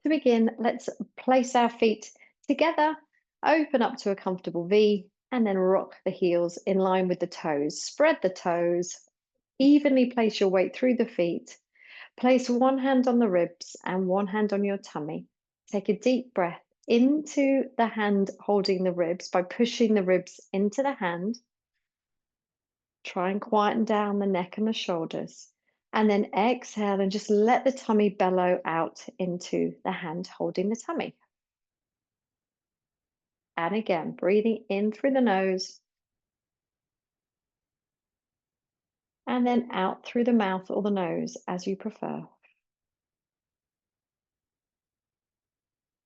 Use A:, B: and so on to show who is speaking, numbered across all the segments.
A: To begin, let's place our feet together, open up to a comfortable V, and then rock the heels in line with the toes. Spread the toes, evenly place your weight through the feet. Place one hand on the ribs and one hand on your tummy. Take a deep breath into the hand holding the ribs by pushing the ribs into the hand. Try and quieten down the neck and the shoulders. And then exhale and just let the tummy bellow out into the hand holding the tummy. And again, breathing in through the nose and then out through the mouth or the nose as you prefer.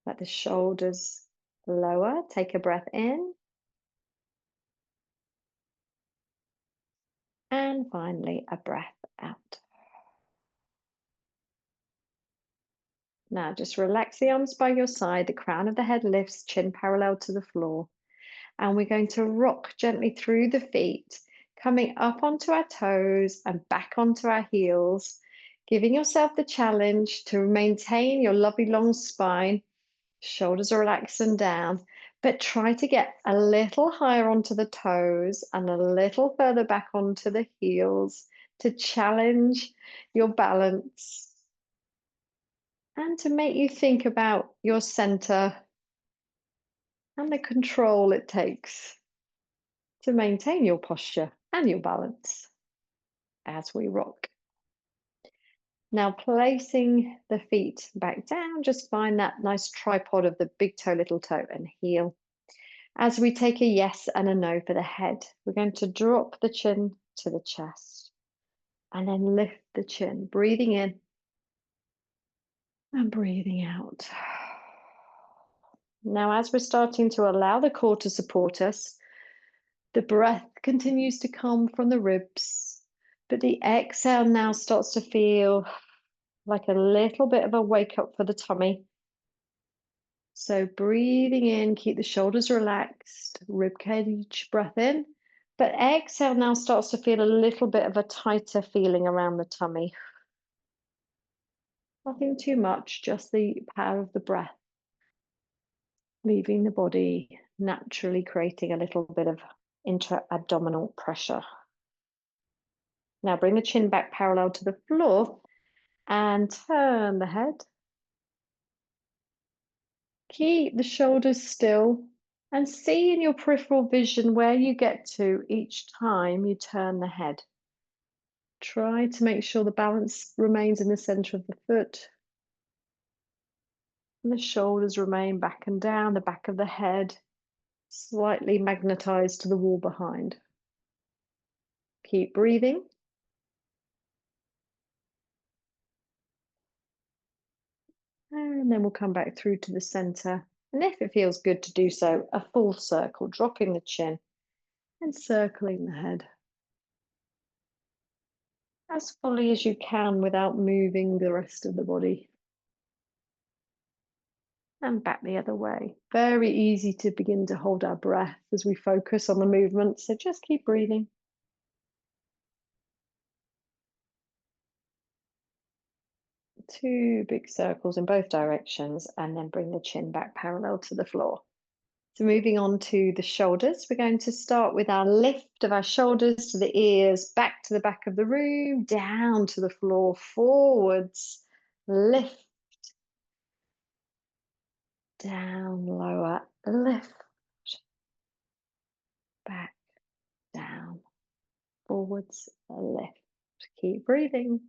A: Let the shoulders lower. Take a breath in. And finally, a breath out. Now just relax the arms by your side. The crown of the head lifts, chin parallel to the floor. And we're going to rock gently through the feet, coming up onto our toes and back onto our heels, giving yourself the challenge to maintain your lovely long spine. Shoulders are relaxed and down, but try to get a little higher onto the toes and a little further back onto the heels to challenge your balance and to make you think about your center and the control it takes to maintain your posture and your balance as we rock. Now placing the feet back down, just find that nice tripod of the big toe, little toe and heel. As we take a yes and a no for the head, we're going to drop the chin to the chest and then lift the chin, breathing in and breathing out. Now, as we're starting to allow the core to support us, the breath continues to come from the ribs, but the exhale now starts to feel like a little bit of a wake up for the tummy. So breathing in, keep the shoulders relaxed, rib cage breath in, but exhale now starts to feel a little bit of a tighter feeling around the tummy. Nothing too much, just the power of the breath, leaving the body naturally creating a little bit of intra-abdominal pressure. Now bring the chin back parallel to the floor and turn the head. Keep the shoulders still and see in your peripheral vision where you get to each time you turn the head. Try to make sure the balance remains in the center of the foot. And the shoulders remain back and down, the back of the head slightly magnetized to the wall behind. Keep breathing. And then we'll come back through to the center. And if it feels good to do so, a full circle, dropping the chin and circling the head as fully as you can without moving the rest of the body. And back the other way. Very easy to begin to hold our breath as we focus on the movement. So just keep breathing. Two big circles in both directions, and then bring the chin back parallel to the floor. So moving on to the shoulders, we're going to start with our lift of our shoulders to the ears, back to the back of the room, down to the floor, forwards, lift, down, lower, lift, back, down, forwards, lift. Keep breathing.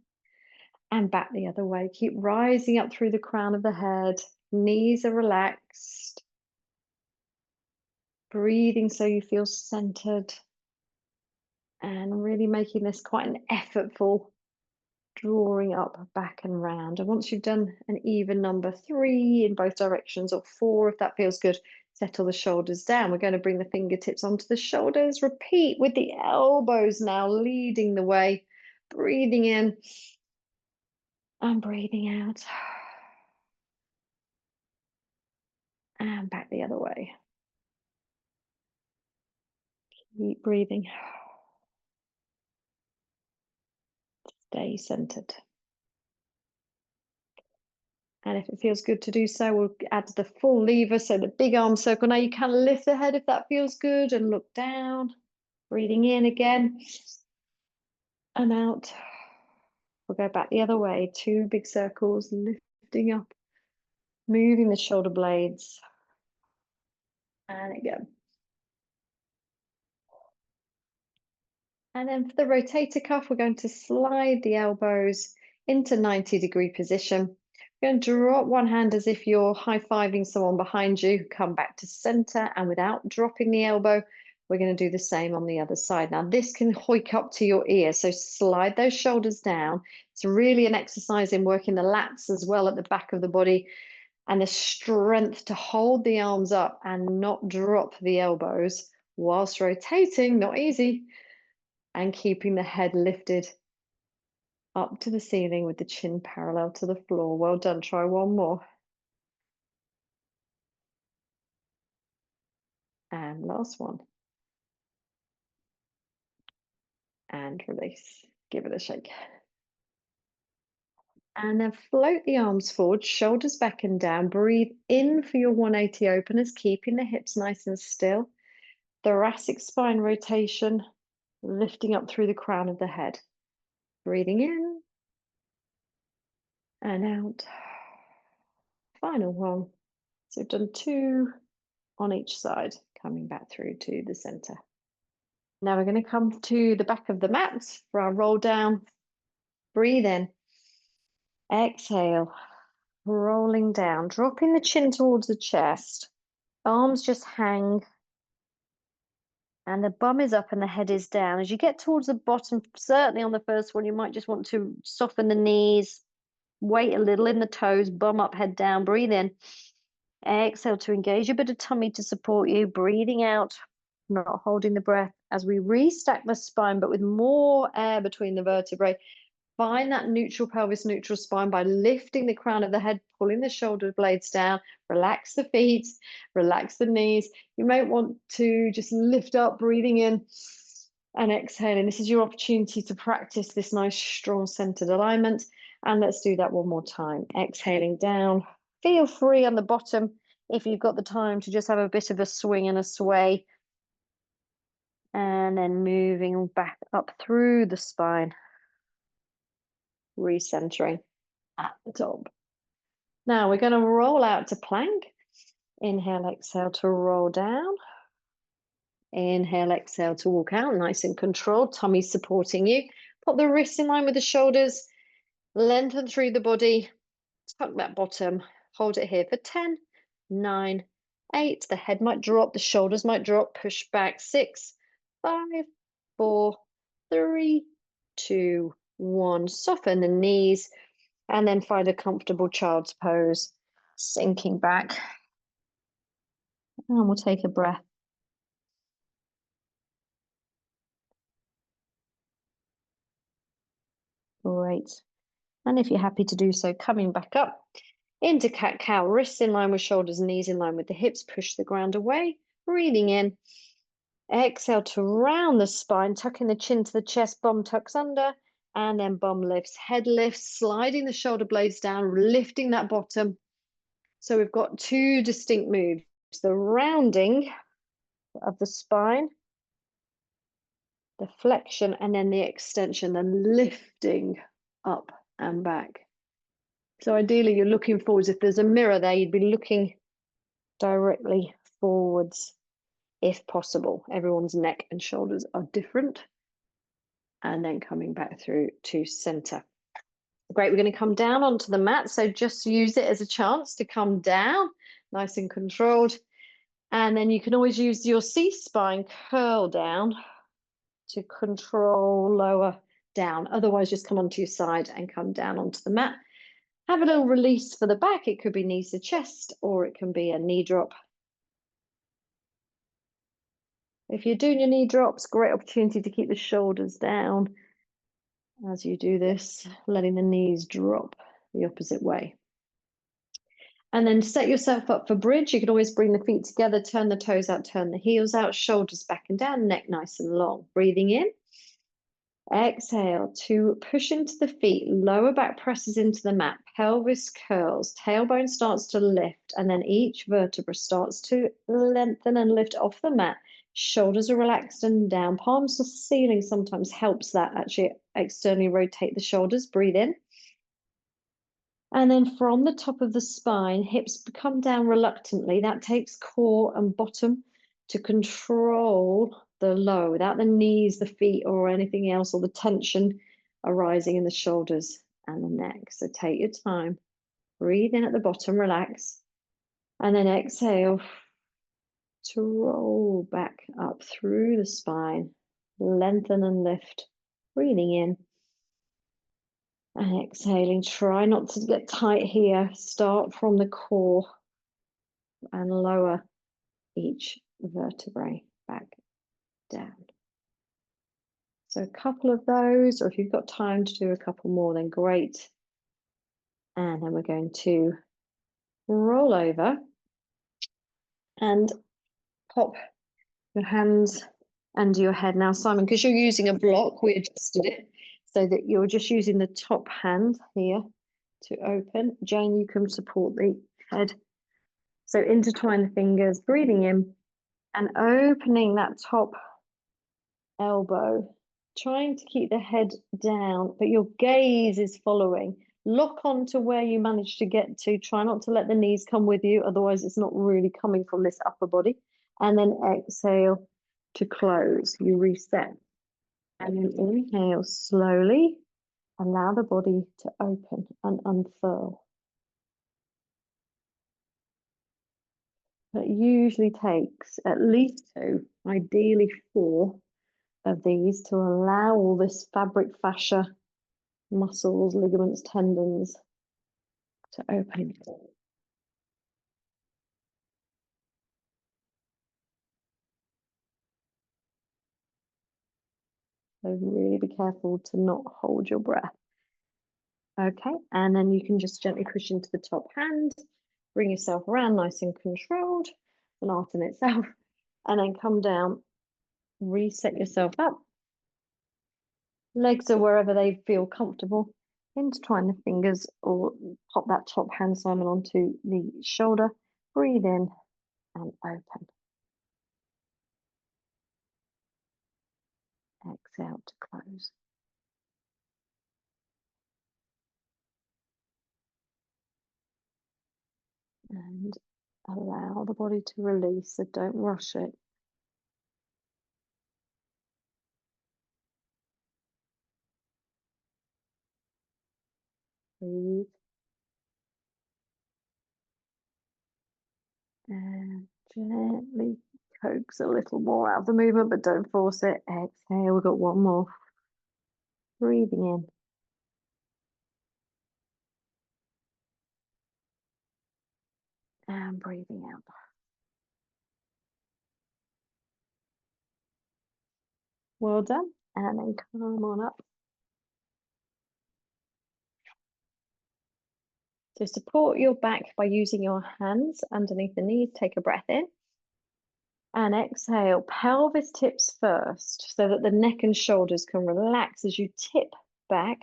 A: And back the other way. Keep rising up through the crown of the head. Knees are relaxed. Breathing so you feel centered. And really making this quite an effortful drawing up, back and round. And once you've done an even number 3 in both directions, or 4 if that feels good, settle the shoulders down. We're going to bring the fingertips onto the shoulders. Repeat with the elbows now leading the way. Breathing in and breathing out. And back the other way. Keep breathing. Stay centered. And if it feels good to do so, we'll add the full lever, so the big arm circle. Now you can lift the head if that feels good and look down. Breathing in again and out. We'll go back the other way, 2 big circles, lifting up, moving the shoulder blades. And again. And then for the rotator cuff, we're going to slide the elbows into 90-degree position. We're going to drop one hand as if you're high-fiving someone behind you. Come back to center, and without dropping the elbow, we're going to do the same on the other side. Now, this can hoik up to your ear, so slide those shoulders down. It's really an exercise in working the lats as well at the back of the body, and the strength to hold the arms up and not drop the elbows whilst rotating, not easy, and keeping the head lifted up to the ceiling with the chin parallel to the floor. Well done. Try one more. And last one. And release. Give it a shake. And then float the arms forward, shoulders back and down. Breathe in for your 180 openers, keeping the hips nice and still. Thoracic spine rotation, lifting up through the crown of the head. Breathing in and out. Final one. So we've done 2 on each side, coming back through to the center. Now we're going to come to the back of the mat for our roll down. Breathe in. Exhale. Rolling down, dropping the chin towards the chest. Arms just hang. And the bum is up and the head is down. As you get towards the bottom, certainly on the first one, you might just want to soften the knees, weight a little in the toes, bum up, head down. Breathe in. Exhale to engage a bit of tummy to support you. Breathing out, not holding the breath as we restack the spine, but with more air between the vertebrae. Find that neutral pelvis, neutral spine by lifting the crown of the head, pulling the shoulder blades down, relax the feet, relax the knees. You may want to just lift up, breathing in and exhaling. This is your opportunity to practice this nice, strong centered alignment. And let's do that one more time. Exhaling down. Feel free on the bottom, if you've got the time, to just have a bit of a swing and a sway. And then moving back up through the spine. Recentering at the top. Now we're going to roll out to plank. Inhale, exhale to roll down. Inhale, exhale to walk out, nice and controlled. Tummy supporting you. Put the wrists in line with the shoulders. Lengthen through the body. Tuck that bottom. Hold it here for 10, 9, 8. The head might drop, the shoulders might drop. Push back. 6, 5, 4, 3, 2, 1. Soften the knees. And then find a comfortable child's pose, sinking back. And we'll take a breath. Great. And if you're happy to do so, coming back up into cat-cow, wrists in line with shoulders, knees in line with the hips, push the ground away, breathing in. Exhale to round the spine, tucking the chin to the chest, bum tucks under, and then bum lifts, head lifts, sliding the shoulder blades down, lifting that bottom. So we've got 2 distinct moves, the rounding of the spine, the flexion, and then the extension, the lifting up and back. So ideally you're looking forwards. If there's a mirror there, you'd be looking directly forwards if possible. Everyone's neck and shoulders are different. And then coming back through to center. Great, we're going to come down onto the mat. So just use it as a chance to come down, nice and controlled. And then you can always use your C-spine curl down to control lower down. Otherwise, just come onto your side and come down onto the mat. Have a little release for the back. It could be knees to chest, or it can be a knee drop. If you're doing your knee drops, great opportunity to keep the shoulders down as you do this, letting the knees drop the opposite way. And then set yourself up for bridge. You can always bring the feet together, turn the toes out, turn the heels out, shoulders back and down, neck nice and long. Breathing in. Exhale to push into the feet, lower back presses into the mat, pelvis curls, tailbone starts to lift, and then each vertebra starts to lengthen and lift off the mat. Shoulders are relaxed and down. Palms to ceiling sometimes helps that actually externally rotate the shoulders. Breathe in. And then from the top of the spine, hips come down reluctantly. That takes core and bottom to control the low without the knees, the feet, or anything else, or the tension arising in the shoulders and the neck. So take your time. Breathe in at the bottom, relax. And then exhale to roll back up through the spine. Lengthen and lift. Breathing in. And exhaling. Try not to get tight here. Start from the core and lower each vertebrae back down. So a couple of those, or if you've got time to do a couple more, then great. And then we're going to roll over and pop your hands under your head. Now, Simon, because you're using a block, we adjusted it so that you're just using the top hand here to open. Jane, you can support the head. So intertwine the fingers, breathing in and opening that top elbow, trying to keep the head down, but your gaze is following. Lock on to where you managed to get to. Try not to let the knees come with you, otherwise it's not really coming from this upper body. And then exhale to close. You reset. And then inhale slowly. Allow the body to open and unfurl. It usually takes at least 2, ideally 4 of these to allow all this fabric fascia, muscles, ligaments, tendons to open. So really be careful to not hold your breath. Okay, and then you can just gently push into the top hand, bring yourself around nice and controlled, an art in itself, and then come down, reset yourself up. Legs are wherever they feel comfortable. Intertwine the fingers or pop that top hand, Simon, onto the shoulder. Breathe in and open. Exhale to close. And allow the body to release, so don't rush it. Breathe. And gently coax a little more out of the movement, but don't force it. Exhale, we've got one more. Breathing in. And breathing out. Well done. And then come on up. So support your back by using your hands underneath the knees. Take a breath in. And exhale, pelvis tips first so that the neck and shoulders can relax as you tip back.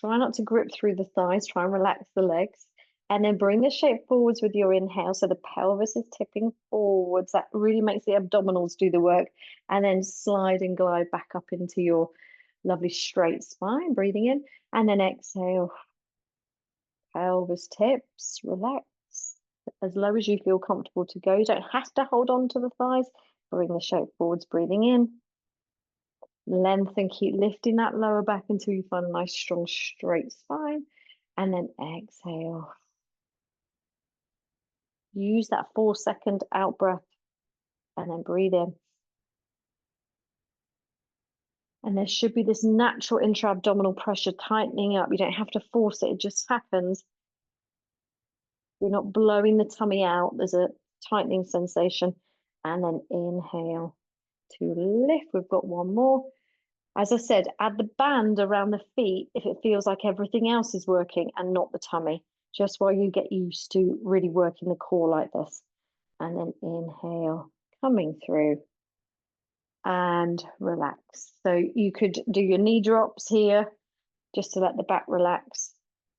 A: Try not to grip through the thighs, try and relax the legs. And then bring the shape forwards with your inhale so the pelvis is tipping forwards. That really makes the abdominals do the work. And then slide and glide back up into your lovely straight spine, breathing in. And then exhale, pelvis tips, relax. As low as you feel comfortable to go. You don't have to hold on to the thighs. Bring the shape forwards, breathing in. Lengthen, keep lifting that lower back until you find a nice, strong, straight spine. And then exhale. Use that 4-second out breath. And then breathe in. And there should be this natural intra-abdominal pressure tightening up. You don't have to force it. It just happens. You're not blowing the tummy out. There's a tightening sensation. And then inhale to lift. We've got one more. As I said, add the band around the feet if it feels like everything else is working and not the tummy, just while you get used to really working the core like this. And then inhale, coming through. and relax. So you could do your knee drops here just to let the back relax,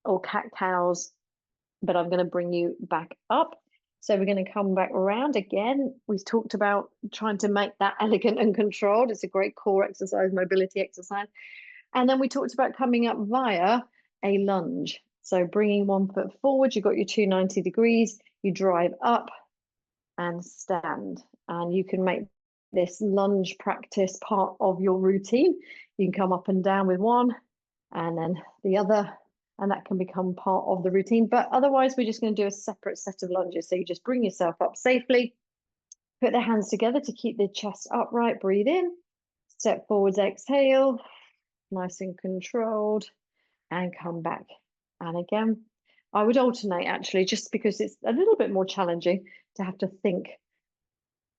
A: or cat cows, but I'm going to bring you back up. So we're going to come back around again. We've talked about trying to make that elegant and controlled. It's a great core exercise, mobility exercise. And then we talked about coming up via a lunge. So bringing one foot forward, you've got your 290 degrees, you drive up and stand. And you can make this lunge practice part of your routine. You can come up and down with one and then the other, and that can become part of the routine. But otherwise, we're just going to do a separate set of lunges. So you just bring yourself up safely, put the hands together to keep the chest upright, breathe in, step forwards, exhale, nice and controlled, and come back. And again, I would alternate actually, just because it's a little bit more challenging to have to think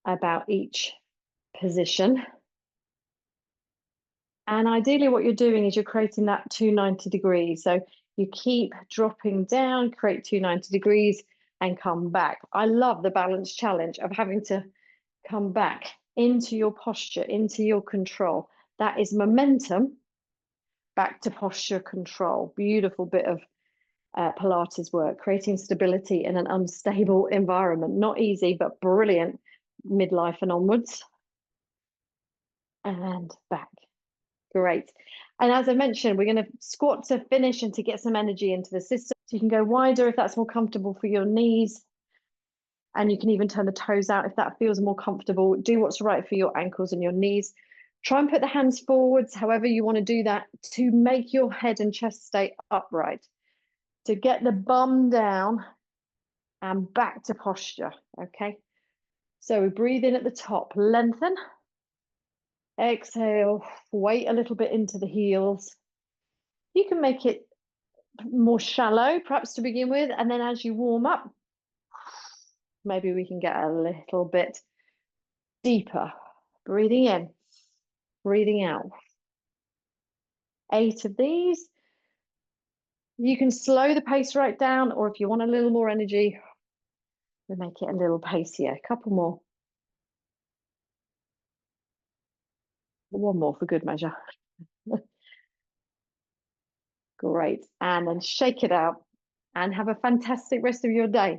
A: about each position. And ideally what you're doing is you're creating that 290 degrees. So you keep dropping down, create 290 degrees and come back. I love the balance challenge of having to come back into your posture, into your control. That is momentum back to posture control. Beautiful bit of Pilates work, creating stability in an unstable environment. Not easy, but brilliant midlife and onwards. And back. Great. And as I mentioned, we're going to squat to finish and to get some energy into the system. So you can go wider if that's more comfortable for your knees. And you can even turn the toes out if that feels more comfortable. Do what's right for your ankles and your knees. Try and put the hands forwards, however you want to do that, to make your head and chest stay upright. To get the bum down and back to posture, okay? So we breathe in at the top, lengthen. Exhale, weight a little bit into the heels. You can make it more shallow, perhaps to begin with, and then as you warm up, maybe we can get a little bit deeper. Breathing in, breathing out. 8 of these. You can slow the pace right down, or if you want a little more energy, we make it a little pacier. A couple more. One more for good measure. Great. And then shake it out and have a fantastic rest of your day.